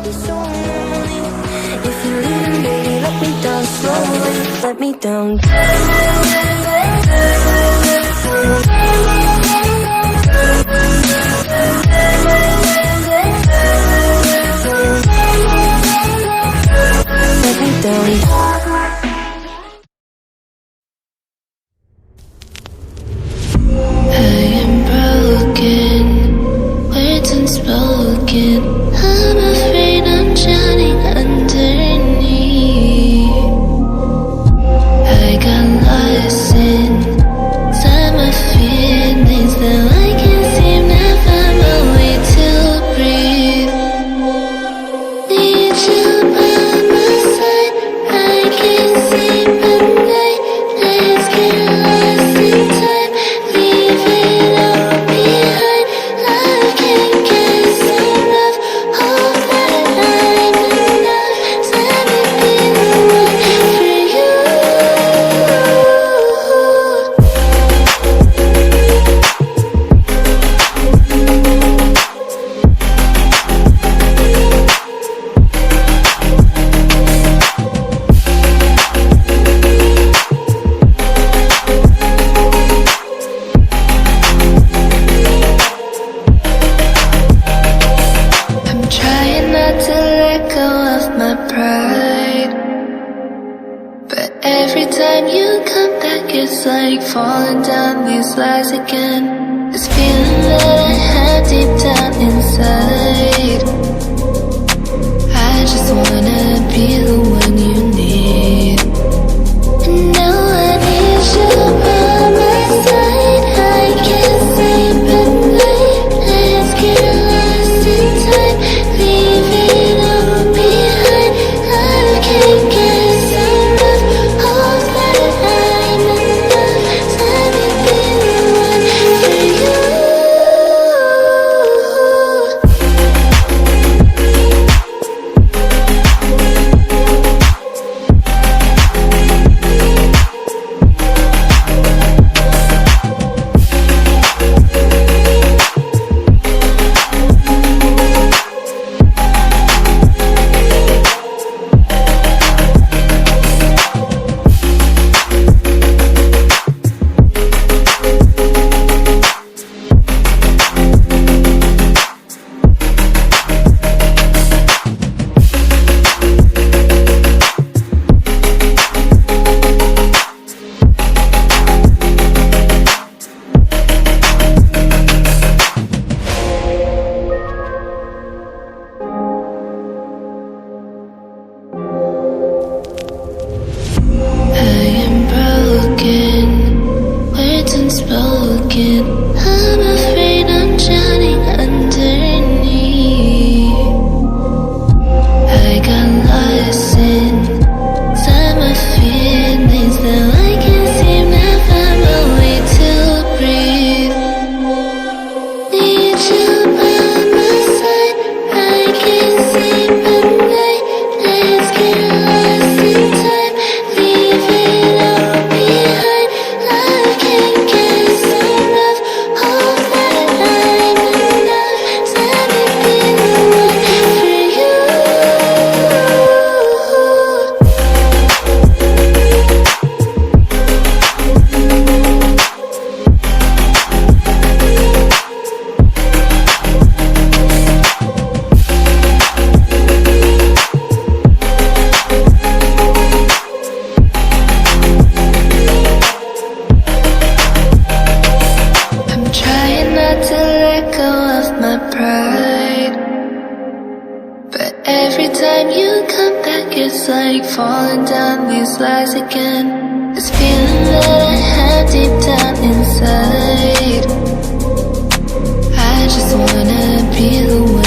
be so lonely. If you're leaving, baby, let me down slowly. Let me down. Let me down. Unspoken, I'm afraid I'm drowning underneath. I got lost inside my feelings that I can't seem to find my way to breathe. Need you by my side, I can't sleep at night. Let's get lost in time, leave it all behind. I can't get it's like falling down these lies again. This feeling that I have deep down inside. I just wanna be the one you need. And now I need you by my side. I can't sleep at night. Let's get lost in time, leave it all behind. I can't get enough of that I'm enough. Let me be the one for you. Unspoken, I'm afraid I'm drowning underneath. I got lost inside my feelings that I can't seem to find my way to breathe. Need you by my side, I can't sleep at night. Let's get lost in time, leave it all behind. I can't get enough of that I'm enough. Let me be the one for you. I'm trying not to let go of my pride, but every time you come back it's like falling down these lies again. This feeling that I have deep down inside. I just wanna be the one